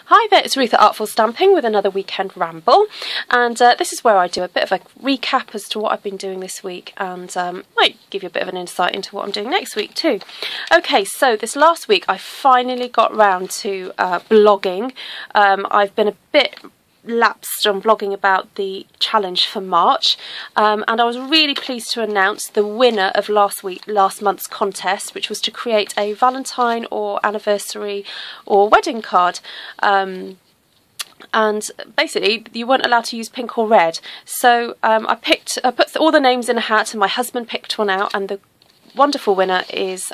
Hi there, it's Ruth at Artful Stamping with another weekend ramble, and this is where I do a bit of a recap as to what I've been doing this week, and might give you a bit of an insight into what I'm doing next week too. Okay, so this last week I finally got round to blogging. I've been a bit lapsed on blogging about the challenge for March, and I was really pleased to announce the winner of last month's contest, which was to create a Valentine or anniversary or wedding card. And basically you weren't allowed to use pink or red, so I put all the names in a hat, and my husband picked one out, and the wonderful winner is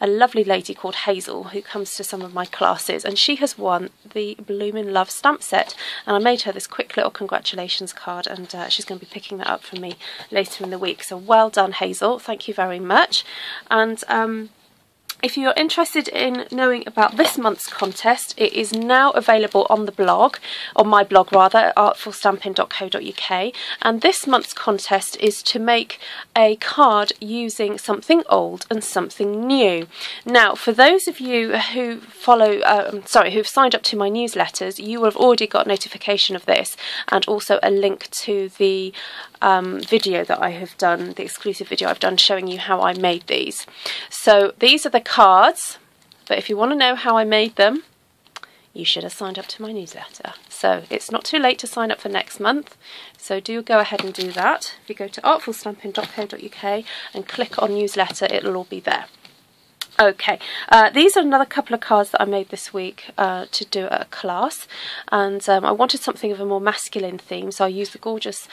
a lovely lady called Hazel, who comes to some of my classes, and she has won the Bloomin' Love stamp set, and I made her this quick little congratulations card, and she's going to be picking that up for me later in the week. So well done, Hazel, thank you very much. And if you're interested in knowing about this month's contest, it is now available on the blog, on my blog rather, at artfulstampin.co.uk, and this month's contest is to make a card using something old and something new. Now, for those of you who who've signed up to my newsletters, you will have already got notification of this, and also a link to the video that I have done, the exclusive video I've done showing you how I made these. So these are the cards, but if you want to know how I made them, you should have signed up to my newsletter. So it's not too late to sign up for next month, so do go ahead and do that. If you go to artfulstampin.co.uk and click on newsletter, it'll all be there. Okay, these are another couple of cards that I made this week to do at a class, and I wanted something of a more masculine theme, so I used the gorgeous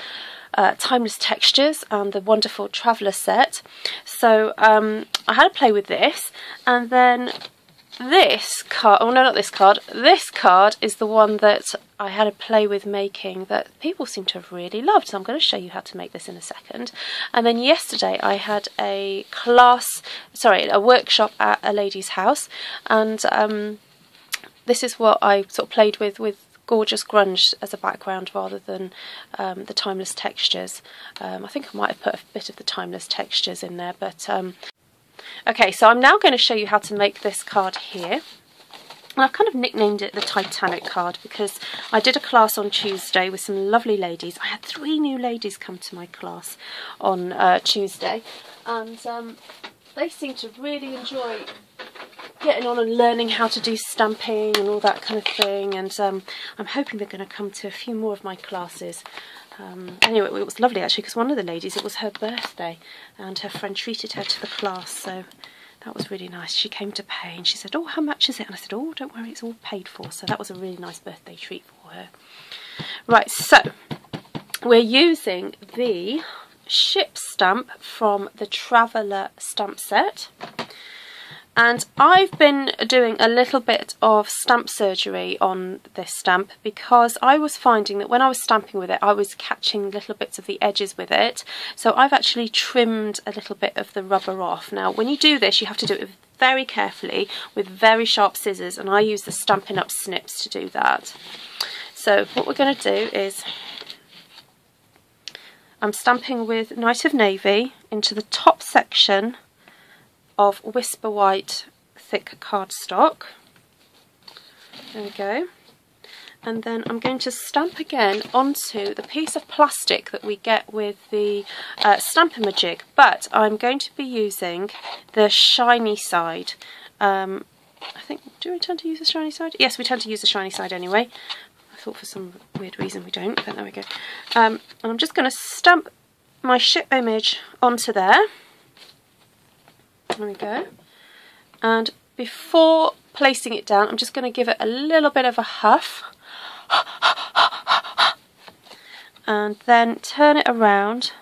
Timeless Textures and the wonderful Traveller set. So I had a play with this, and then this card, oh no, not this card, this card is the one that I had a play with making that people seem to have really loved, so I'm going to show you how to make this in a second. And then yesterday I had a workshop at a lady's house, and this is what I sort of played with gorgeous grunge as a background rather than the Timeless Textures. I think I might have put a bit of the Timeless Textures in there, but okay, so I'm now going to show you how to make this card here. And I've kind of nicknamed it the Titanic card because I did a class on Tuesday with some lovely ladies. I had 3 new ladies come to my class on Tuesday, and they seem to really enjoy getting on and learning how to do stamping and all that kind of thing, and I'm hoping they're going to come to a few more of my classes. Anyway, it was lovely actually, because one of the ladies, it was her birthday, and her friend treated her to the class, so that was really nice. She came to pay and she said, "Oh, how much is it?" And I said, "Oh, don't worry, it's all paid for." So that was a really nice birthday treat for her. Right, so we're using the ship stamp from the Traveller stamp set. And I've been doing a little bit of stamp surgery on this stamp because I was finding that when I was stamping with it, I was catching little bits of the edges with it. So I've actually trimmed a little bit of the rubber off. Now, when you do this, you have to do it very carefully with very sharp scissors, and I use the Stampin' Up snips to do that. So what we're going to do is I'm stamping with Night of Navy into the top section of Whisper White thick cardstock. There we go. And then I'm going to stamp again onto the piece of plastic that we get with the Stamp-A-Majig, but I'm going to be using the shiny side. I think, do we tend to use the shiny side? Yes, we tend to use the shiny side anyway. I thought for some weird reason we don't, but there we go. And I'm just going to stamp my ship image onto there. There we go. And before placing it down, I'm just going to give it a little bit of a huff. And then turn it around.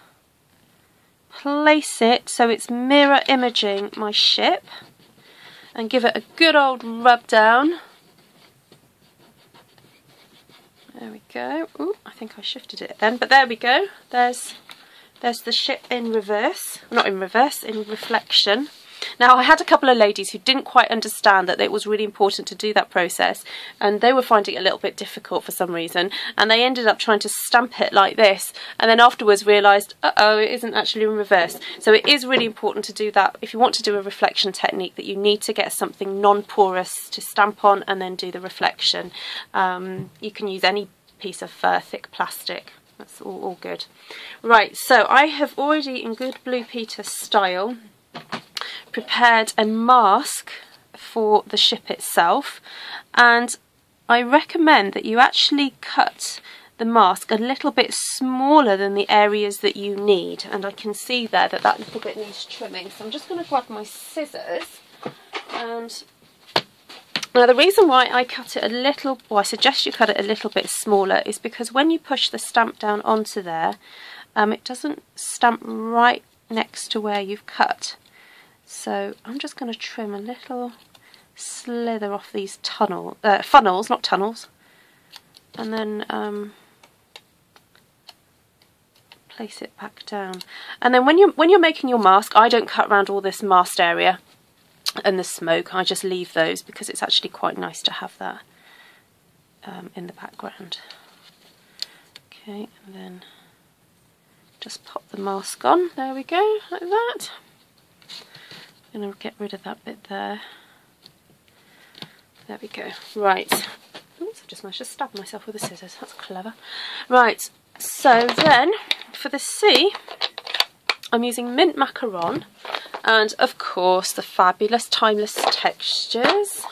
Place it so it's mirror imaging my ship. And give it a good old rub down. There we go. Ooh, I think I shifted it then, but there we go. There's the ship in reverse. Not in reverse, in reflection. Now, I had a couple of ladies who didn't quite understand that it was really important to do that process, and they were finding it a little bit difficult for some reason, and they ended up trying to stamp it like this, and then afterwards realised, uh-oh, it isn't actually in reverse. So it is really important to do that if you want to do a reflection technique, that you need to get something non-porous to stamp on and then do the reflection. You can use any piece of thick plastic. That's all good. Right, so I have already, in good Blue Peter style, prepared a mask for the ship itself, and I recommend that you actually cut the mask a little bit smaller than the areas that you need, and I can see there that that little bit needs trimming, so I'm just going to grab my scissors. And now the reason why I cut it a little, or I suggest you cut it a little bit smaller, is because when you push the stamp down onto there, it doesn't stamp right next to where you've cut. So I'm just going to trim a little slither off these funnels, not tunnels, and then place it back down. And then when you're making your mask, I don't cut around all this masked area and the smoke. I just leave those because it's actually quite nice to have that in the background. Okay, and then just pop the mask on. There we go, like that. I'm going to get rid of that bit there. There we go. Right. Oops, I've just managed to stab myself with the scissors. That's clever. Right, so then for the C, I'm using mint macaron and of course the fabulous Timeless Textures.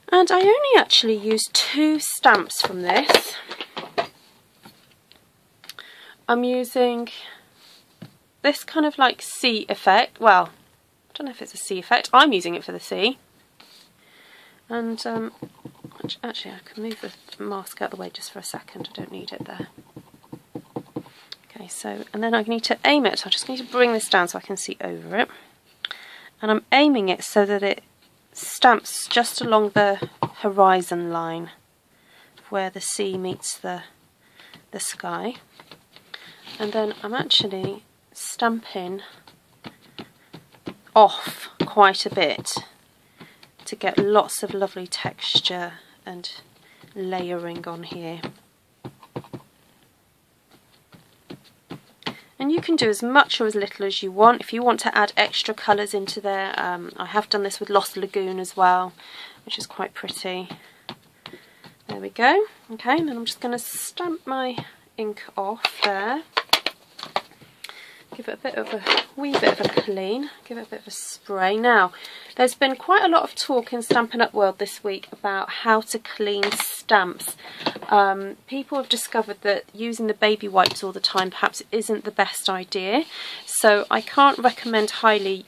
And I only actually used 2 stamps from this. I'm using this kind of like sea effect. Well, I don't know if it's a sea effect. I'm using it for the sea. And actually I can move the mask out of the way just for a second. I don't need it there. Okay, so, and then I need to aim it. So I just need to bring this down so I can see over it. And I'm aiming it so that it stamps just along the horizon line where the sea meets the sky. And then I'm actually stamping off quite a bit to get lots of lovely texture and layering on here. And you can do as much or as little as you want. If you want to add extra colours into there, I have done this with Lost Lagoon as well, which is quite pretty. There we go. Okay, and then I'm just going to stamp my ink off there. Give it a wee bit of a clean, give it a bit of a spray. Now, there's been quite a lot of talk in Stampin' Up world this week about how to clean stamps. People have discovered that using the baby wipes all the time perhaps isn't the best idea. So I can't recommend highly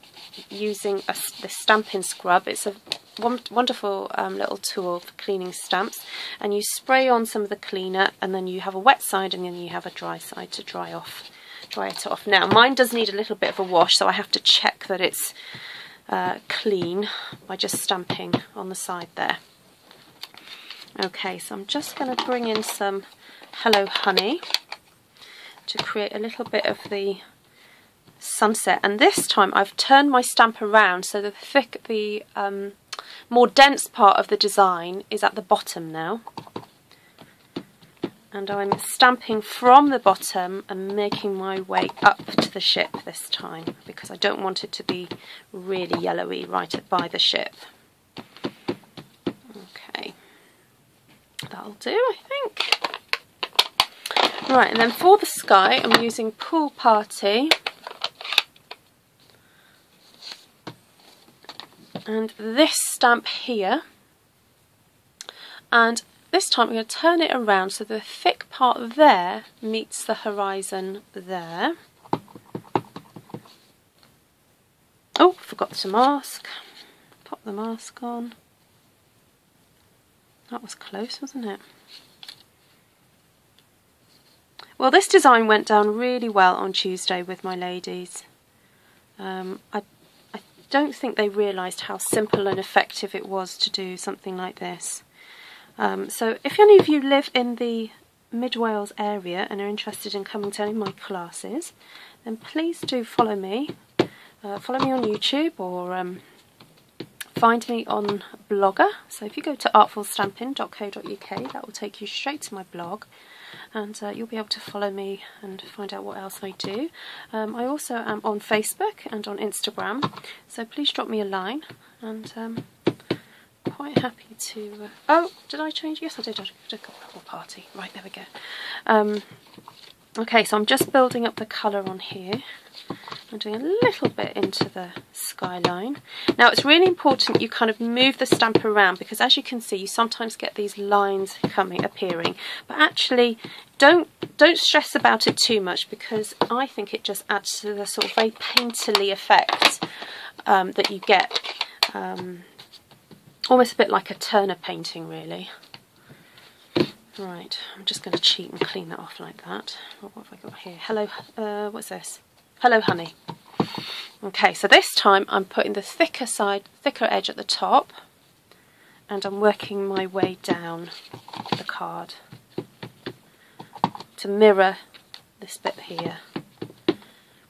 using the stamping scrub. It's a wonderful little tool for cleaning stamps. And you spray on some of the cleaner, and then you have a wet side and then you have a dry side to dry it off. Now mine does need a little bit of a wash, so I have to check that it's clean by just stamping on the side there. Okay, so I'm just going to bring in some Hello Honey to create a little bit of the sunset, and this time I've turned my stamp around so the more dense part of the design is at the bottom now. And I'm stamping from the bottom and making my way up to the ship this time, because I don't want it to be really yellowy right by the ship. Okay, that'll do, I think. Right, and then for the sky, I'm using Pool Party. And this stamp here. And this time I'm going to turn it around so the thick part there meets the horizon there. Oh, forgot to mask. Pop the mask on. That was close, wasn't it? Well, this design went down really well on Tuesday with my ladies. I don't think they realised how simple and effective it was to do something like this. So if any of you live in the Mid Wales area and are interested in coming to any of my classes, then please do follow me follow me on YouTube or find me on Blogger. So if you go to artfulstampin.co.uk, that will take you straight to my blog, and you'll be able to follow me and find out what else I do. I also am on Facebook and on Instagram, so please drop me a line, and quite happy to... oh, did I change? Yes, I did. I did a couple party. Right, there we go. Okay, so I'm just building up the colour on here. I'm doing a little bit into the skyline. Now it's really important you kind of move the stamp around, because as you can see you sometimes get these lines appearing, but actually don't stress about it too much, because I think it just adds to the sort of very painterly effect that you get, almost a bit like a Turner painting really. Right, I'm just going to cheat and clean that off like that. What have I got here? Hello, what's this? Hello Honey. Okay, so this time I'm putting the thicker edge at the top, and I'm working my way down the card to mirror this bit here.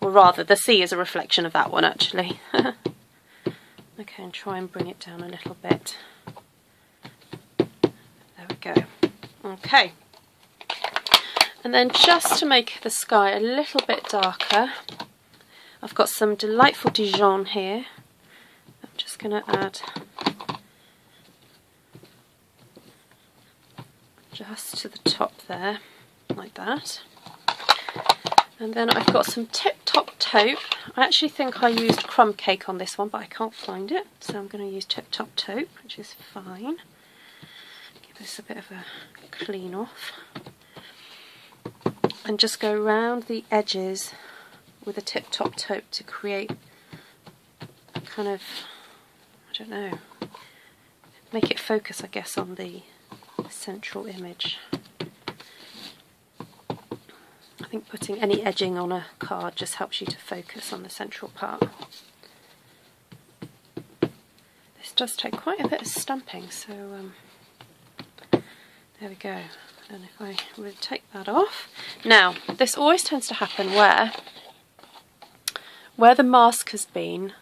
Or rather, the C is a reflection of that one actually. Okay, and try and bring it down a little bit. There we go. Okay. And then just to make the sky a little bit darker, I've got some delightful Dijon here. I'm just going to add just to the top there, like that. And then I've got some Tip Top Taupe. I actually think I used crumb cake on this one, but I can't find it, so I'm going to use Tip Top Taupe, which is fine. Give this a bit of a clean off. And just go round the edges with a Tip Top Taupe to create a kind of, I don't know, make it focus I guess on the central image. I think putting any edging on a card just helps you to focus on the central part. This does take quite a bit of stamping, so there we go. And if I would take that off. Now, this always tends to happen where the mask has been,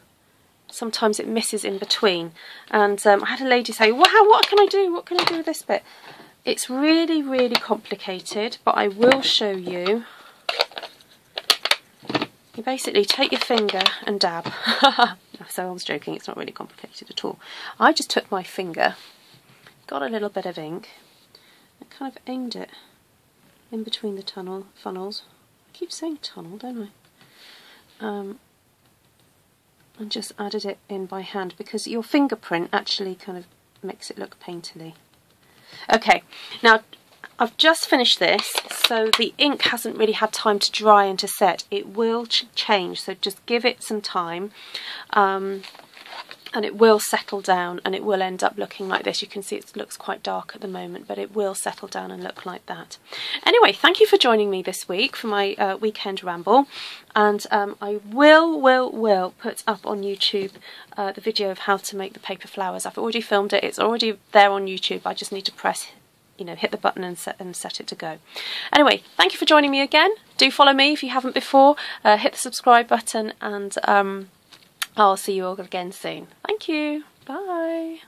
sometimes it misses in between. And I had a lady say, wow, what can I do? What can I do with this bit? It's really, really complicated, but I will show you. You basically take your finger and dab. So I was joking, it's not really complicated at all. I just took my finger, got a little bit of ink, and kind of aimed it in between the funnels. I keep saying tunnel, don't I? And just added it in by hand, because your fingerprint actually kind of makes it look painterly. Okay, now I've just finished this, so the ink hasn't really had time to dry and to set. It will change, so just give it some time, and it will settle down, and it will end up looking like this. You can see it looks quite dark at the moment, but it will settle down and look like that. Anyway, thank you for joining me this week for my weekend ramble, and I will put up on YouTube the video of how to make the paper flowers. I've already filmed it, it's already there on YouTube. I just need to press, hit the button and set it to go. Anyway, thank you for joining me again. Do follow me if you haven't before. Hit the subscribe button, and I'll see you all again soon. Thank you. Bye.